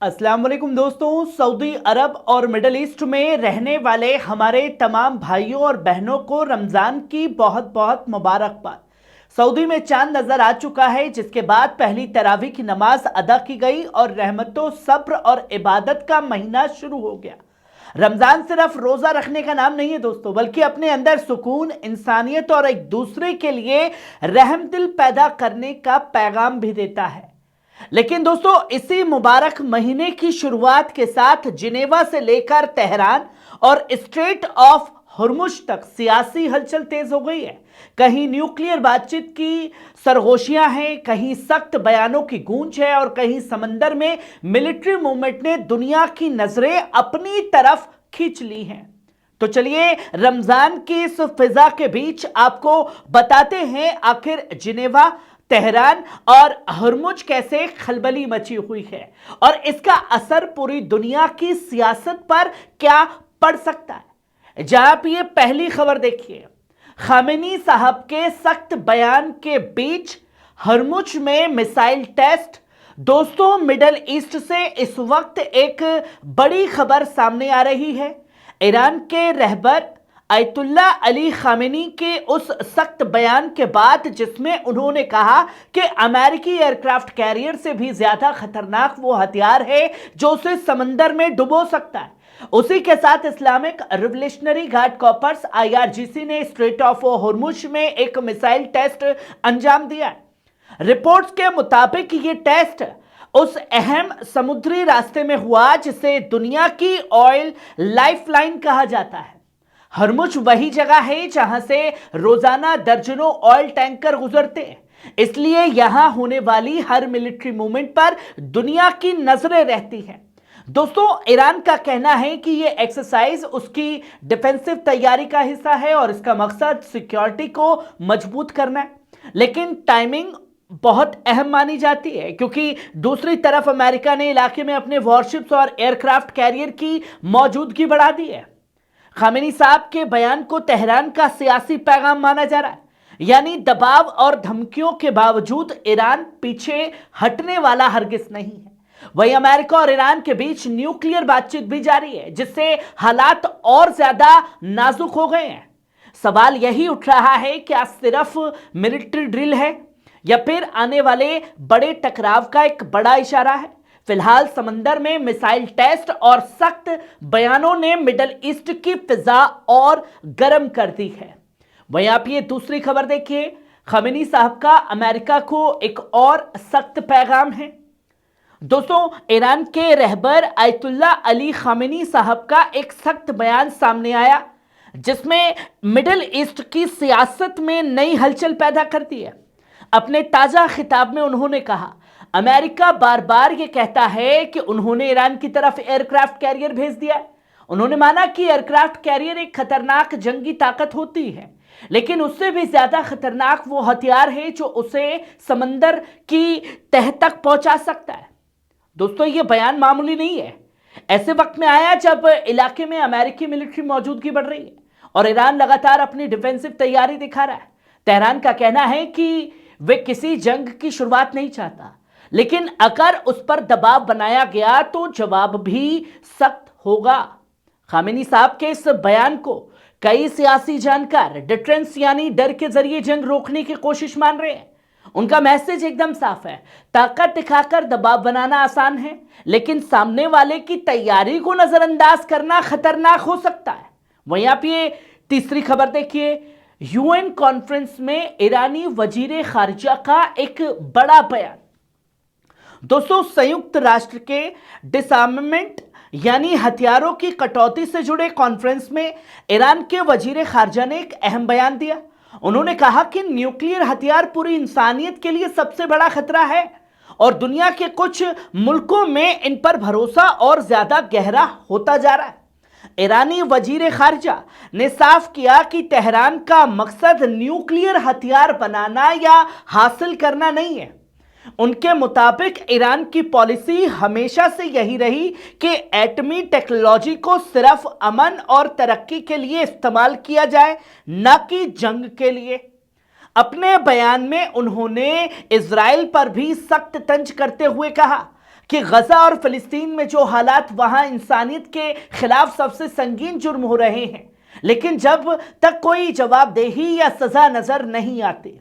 अस्सलाम वालेकुम दोस्तों। सऊदी अरब और मिडिल ईस्ट में रहने वाले हमारे तमाम भाइयों और बहनों को रमज़ान की बहुत बहुत मुबारकबाद। सऊदी में चांद नजर आ चुका है, जिसके बाद पहली तरावी की नमाज अदा की गई और रहमतों, सब्र और इबादत का महीना शुरू हो गया। रमजान सिर्फ रोजा रखने का नाम नहीं है दोस्तों, बल्कि अपने अंदर सुकून, इंसानियत और एक दूसरे के लिए रहम दिल पैदा करने का पैगाम भी देता है। लेकिन दोस्तों, इसी मुबारक महीने की शुरुआत के साथ जिनेवा से लेकर तेहरान और स्ट्रेट ऑफ हुर्मुज तक सियासी हलचल तेज हो गई है। कहीं न्यूक्लियर बातचीत की सरगोशियां हैं, कहीं सख्त बयानों की गूंज है और कहीं समंदर में मिलिट्री मूवमेंट ने दुनिया की नजरें अपनी तरफ खींच ली हैं। तो चलिए, रमजान की इस फिजा के बीच आपको बताते हैं आखिर जिनेवा, तेहरान और हुर्मुज कैसे खलबली मची हुई है और इसका असर पूरी दुनिया की सियासत पर क्या पड़ सकता है। जहां आप ये पहली खबर देखिए, खामेनी साहब के सख्त बयान के बीच हुर्मुज में मिसाइल टेस्ट। दोस्तों, मिडिल ईस्ट से इस वक्त एक बड़ी खबर सामने आ रही है। ईरान के रहबर आयतुल्ला अली खामेनी के उस सख्त बयान के बाद, जिसमें उन्होंने कहा कि अमेरिकी एयरक्राफ्ट कैरियर से भी ज्यादा खतरनाक वो हथियार है जो उसे समंदर में डुबो सकता है। उसी के साथ Islamic revolutionary guard corps IRGC ने स्ट्रेट ऑफ हुर्मुज में एक मिसाइल टेस्ट अंजाम दिया। रिपोर्ट्स के मुताबिक ये टेस्ट उस अहम समुद्री रास्ते में हुआ जिसे दुनिया की ऑयल लाइफलाइन कहा जाता है। हुर्मुज वही जगह है जहां से रोजाना दर्जनों ऑयल टैंकर गुजरते हैं, इसलिए यहां होने वाली हर मिलिट्री मूवमेंट पर दुनिया की नजरें रहती हैं। दोस्तों, ईरान का कहना है कि यह एक्सरसाइज उसकी डिफेंसिव तैयारी का हिस्सा है और इसका मकसद सिक्योरिटी को मजबूत करना है। लेकिन टाइमिंग बहुत अहम मानी जाती है, क्योंकि दूसरी तरफ अमेरिका ने इलाके में अपने वॉरशिप्स और एयरक्राफ्ट कैरियर की मौजूदगी बढ़ा दी है। खामेनी साहब के बयान को तेहरान का सियासी पैगाम माना जा रहा है, यानी दबाव और धमकियों के बावजूद ईरान पीछे हटने वाला हरगिज नहीं है। वहीं अमेरिका और ईरान के बीच न्यूक्लियर बातचीत भी जारी है, जिससे हालात और ज्यादा नाजुक हो गए हैं। सवाल यही उठ रहा है कि क्या सिर्फ मिलिट्री ड्रिल है या फिर आने वाले बड़े टकराव का एक बड़ा इशारा है। फिलहाल समंदर में मिसाइल टेस्ट और सख्त बयानों ने मिडिल ईस्ट की फिजा और गर्म कर दी है। वहीं आप ये दूसरी खबर देखिए, खामेनी साहब का अमेरिका को एक और सख्त पैगाम है। दोस्तों, ईरान के रहबर आयतुल्ला अली खामेनी साहब का एक सख्त बयान सामने आया, जिसमें मिडिल ईस्ट की सियासत में नई हलचल पैदा कर दी है। अपने ताजा खिताब में उन्होंने कहा, अमेरिका बार बार यह कहता है कि उन्होंने ईरान की तरफ एयरक्राफ्ट कैरियर भेज दिया है। उन्होंने माना कि एयरक्राफ्ट कैरियर एक खतरनाक जंगी ताकत होती है, लेकिन उससे भी ज्यादा खतरनाक वो हथियार है जो उसे समंदर की तह तक पहुंचा सकता है। दोस्तों, ये बयान मामूली नहीं है। ऐसे वक्त में आया जब इलाके में अमेरिकी मिलिट्री मौजूदगी बढ़ रही है और ईरान लगातार अपनी डिफेंसिव तैयारी दिखा रहा है। तेहरान का कहना है कि वे किसी जंग की शुरुआत नहीं चाहता, लेकिन अगर उस पर दबाव बनाया गया तो जवाब भी सख्त होगा। खामेनी साहब के इस बयान को कई सियासी जानकार डिटरेंस यानी डर के जरिए जंग रोकने की कोशिश मान रहे हैं। उनका मैसेज एकदम साफ है, ताकत दिखाकर दबाव बनाना आसान है, लेकिन सामने वाले की तैयारी को नजरअंदाज करना खतरनाक हो सकता है। वहीं आप ये तीसरी खबर देखिए, UN कॉन्फ्रेंस में ईरानी वजीर खारिजा का एक बड़ा बयान। दोस्तों, संयुक्त राष्ट्र के डिसआर्ममेंट यानी हथियारों की कटौती से जुड़े कॉन्फ्रेंस में ईरान के वजीर खारिजा ने एक अहम बयान दिया। उन्होंने कहा कि न्यूक्लियर हथियार पूरी इंसानियत के लिए सबसे बड़ा खतरा है और दुनिया के कुछ मुल्कों में इन पर भरोसा और ज्यादा गहरा होता जा रहा है। ईरानी वजीर खारिजा ने साफ किया कि तेहरान का मकसद न्यूक्लियर हथियार बनाना या हासिल करना नहीं है। उनके मुताबिक ईरान की पॉलिसी हमेशा से यही रही कि एटमी टेक्नोलॉजी को सिर्फ अमन और तरक्की के लिए इस्तेमाल किया जाए, न कि जंग के लिए। अपने बयान में उन्होंने इजराइल पर भी सख्त तंज करते हुए कहा कि गजा और फिलिस्तीन में जो हालात, वहां इंसानियत के खिलाफ सबसे संगीन जुर्म हो रहे हैं, लेकिन जब तक कोई जवाबदेही या सजा नजर नहीं आती।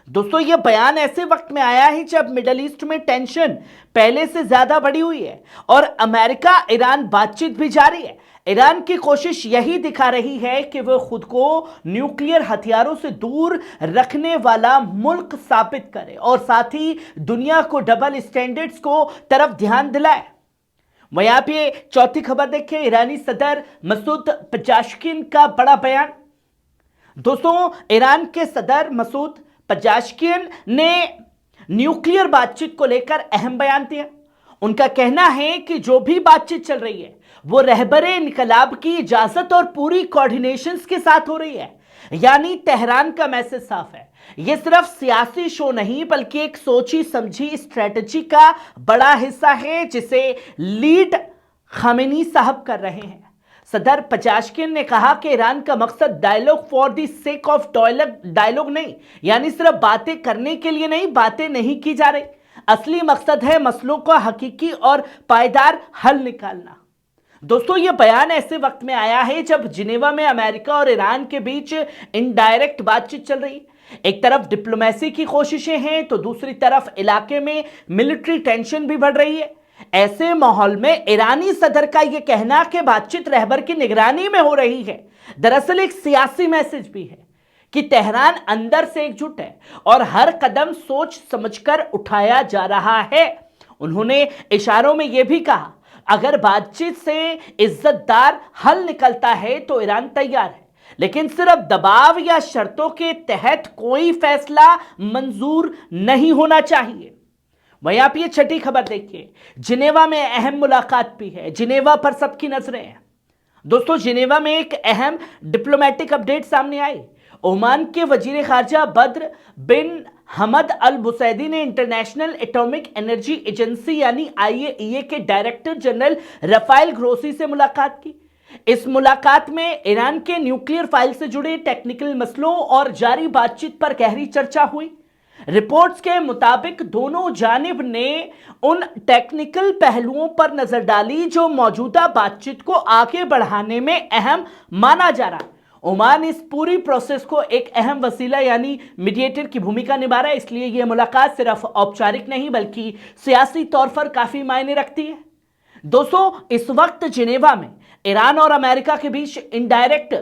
दोस्तों, यह बयान ऐसे वक्त में आया है जब मिडल ईस्ट में टेंशन पहले से ज्यादा बढ़ी हुई है और अमेरिका ईरान बातचीत भी जारी है। ईरान की कोशिश यही दिखा रही है कि वह खुद को न्यूक्लियर हथियारों से दूर रखने वाला मुल्क साबित करे और साथ ही दुनिया को डबल स्टैंडर्ड्स को तरफ ध्यान दिलाए। वहीं आप ये चौथी खबर देखिए, ईरानी सदर मसूद पेजेश्किन का बड़ा बयान। दोस्तों, ईरान के सदर मसूद पेजेश्किन ने न्यूक्लियर बातचीत को लेकर अहम बयान दिया। उनका कहना है कि जो भी बातचीत चल रही है वो रहबरे इनकलाब की इजाजत और पूरी कोऑर्डिनेशन के साथ हो रही है। यानी तेहरान का मैसेज साफ है, यह सिर्फ सियासी शो नहीं बल्कि एक सोची समझी स्ट्रेटजी का बड़ा हिस्सा है जिसे लीड खामेनी साहब कर रहे हैं। सदर पेजेश्किन ने कहा कि ईरान का मकसद dialogue for the sake of dialogue नहीं, यानी सिर्फ बातें करने के लिए नहीं, बातें नहीं की जा रही। असली मकसद है मसलों का हकीकी और पायदार हल निकालना। दोस्तों, यह बयान ऐसे वक्त में आया है जब जिनेवा में अमेरिका और ईरान के बीच इनडायरेक्ट बातचीत चल रही है। एक तरफ डिप्लोमेसी की कोशिशें हैं तो दूसरी तरफ इलाके में मिलिट्री टेंशन भी बढ़ रही है। ऐसे माहौल में ईरानी सदर का यह कहना कि बातचीत रहबर की निगरानी में हो रही है, दरअसल एक सियासी मैसेज भी है कि तेहरान अंदर से एकजुट है और हर कदम सोच समझकर उठाया जा रहा है। उन्होंने इशारों में यह भी कहा, अगर बातचीत से इज्जतदार हल निकलता है तो ईरान तैयार है, लेकिन सिर्फ दबाव या शर्तों के तहत कोई फैसला मंजूर नहीं होना चाहिए। वहीं आप ये छठी खबर देखिए, जिनेवा में अहम मुलाकात भी है। जिनेवा पर सबकी नजरें हैं। दोस्तों, जिनेवा में एक अहम डिप्लोमेटिक अपडेट सामने आई। ओमान के वजीर खारजा बद्र बिन हमद अल बुसैदी ने इंटरनेशनल एटॉमिक एनर्जी एजेंसी यानी IAEA के डायरेक्टर जनरल रफाइल ग्रोसी से मुलाकात की। इस मुलाकात में ईरान के न्यूक्लियर फाइल से जुड़े टेक्निकल मसलों और जारी बातचीत पर गहरी चर्चा हुई। रिपोर्ट्स के मुताबिक दोनों जानिब ने उन टेक्निकल पहलुओं पर नजर डाली जो मौजूदा बातचीत को आगे बढ़ाने में अहम माना जा रहा है। ओमान इस पूरी प्रोसेस को एक अहम वसीला यानी मीडिएटर की भूमिका निभा रहा है, इसलिए यह मुलाकात सिर्फ औपचारिक नहीं बल्कि सियासी तौर पर काफी मायने रखती है। दोस्तों, इस वक्त जिनेवा में ईरान और अमेरिका के बीच इनडायरेक्ट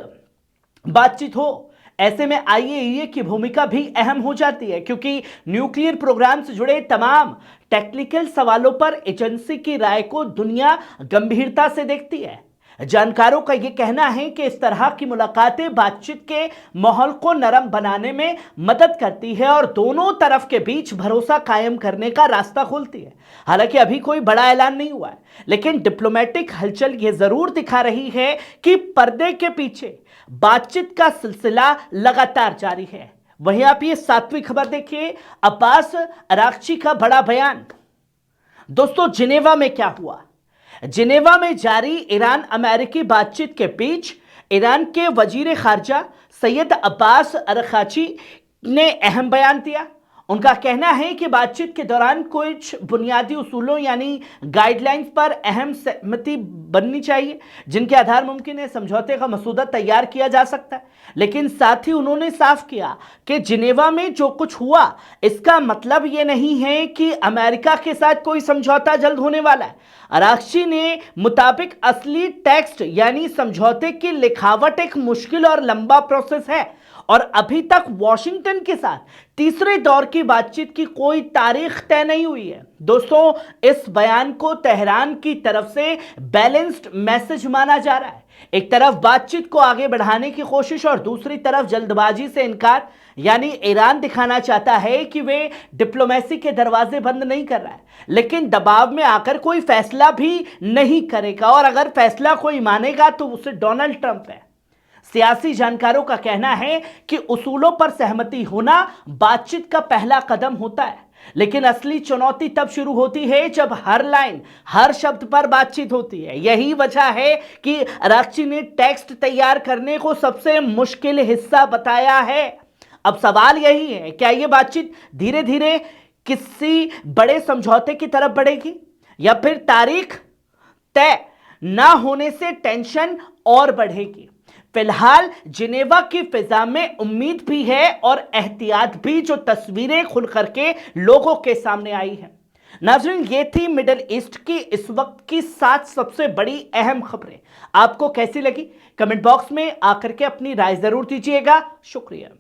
बातचीत हो, ऐसे में IAEA की भूमिका भी अहम हो जाती है क्योंकि न्यूक्लियर प्रोग्राम से जुड़े तमाम टेक्निकल सवालों पर एजेंसी की राय को दुनिया गंभीरता से देखती है। जानकारों का यह कहना है कि इस तरह की मुलाकातें बातचीत के माहौल को नरम बनाने में मदद करती है और दोनों तरफ के बीच भरोसा कायम करने का रास्ता खोलती है। हालांकि अभी कोई बड़ा ऐलान नहीं हुआ है, लेकिन डिप्लोमेटिक हलचल यह जरूर दिखा रही है कि पर्दे के पीछे बातचीत का सिलसिला लगातार जारी है। वहीं आप ये सातवीं खबर देखिए, अब्बास अरागची का बड़ा बयान। दोस्तों, जिनेवा में क्या हुआ? जिनेवा में जारी ईरान अमेरिकी बातचीत के बीच ईरान के वजीर खारजा सैयद अब्बास अरागची ने अहम बयान दिया। उनका कहना है कि बातचीत के दौरान कुछ बुनियादी उसूलों यानी गाइडलाइंस पर अहम सहमति बननी चाहिए जिनके आधार मुमकिन है समझौते का मसूदा तैयार किया जा सकता है। लेकिन साथ ही उन्होंने साफ किया कि जिनेवा में जो कुछ हुआ इसका मतलब ये नहीं है कि अमेरिका के साथ कोई समझौता जल्द होने वाला है। अरागची ने मुताबिक असली टेक्स्ट यानी समझौते की लिखावट एक मुश्किल और लंबा प्रोसेस है और अभी तक वॉशिंगटन के साथ तीसरे दौर की बातचीत की कोई तारीख तय नहीं हुई है। दोस्तों, इस बयान को तेहरान की तरफ से बैलेंस्ड मैसेज माना जा रहा है। एक तरफ बातचीत को आगे बढ़ाने की कोशिश और दूसरी तरफ जल्दबाजी से इनकार, यानी ईरान दिखाना चाहता है कि वे डिप्लोमेसी के दरवाजे बंद नहीं कर रहा है, लेकिन दबाव में आकर कोई फैसला भी नहीं करेगा और अगर फैसला कोई मानेगा तो उसे डोनाल्ड ट्रंप है। सियासी जानकारों का कहना है कि उसूलों पर सहमति होना बातचीत का पहला कदम होता है, लेकिन असली चुनौती तब शुरू होती है जब हर लाइन, हर शब्द पर बातचीत होती है। यही वजह है कि अरागची ने टेक्स्ट तैयार करने को सबसे मुश्किल हिस्सा बताया है। अब सवाल यही है, क्या यह बातचीत धीरे धीरे किसी बड़े समझौते की तरफ बढ़ेगी या फिर तारीख तय ना होने से टेंशन और बढ़ेगी। फिलहाल जिनेवा की फिजा में उम्मीद भी है और एहतियात भी, जो तस्वीरें खुल करके लोगों के सामने आई हैं। नाज़रीन, ये थी मिडिल ईस्ट की इस वक्त की 7 सबसे बड़ी अहम खबरें। आपको कैसी लगी? कमेंट बॉक्स में आकर के अपनी राय जरूर दीजिएगा। शुक्रिया।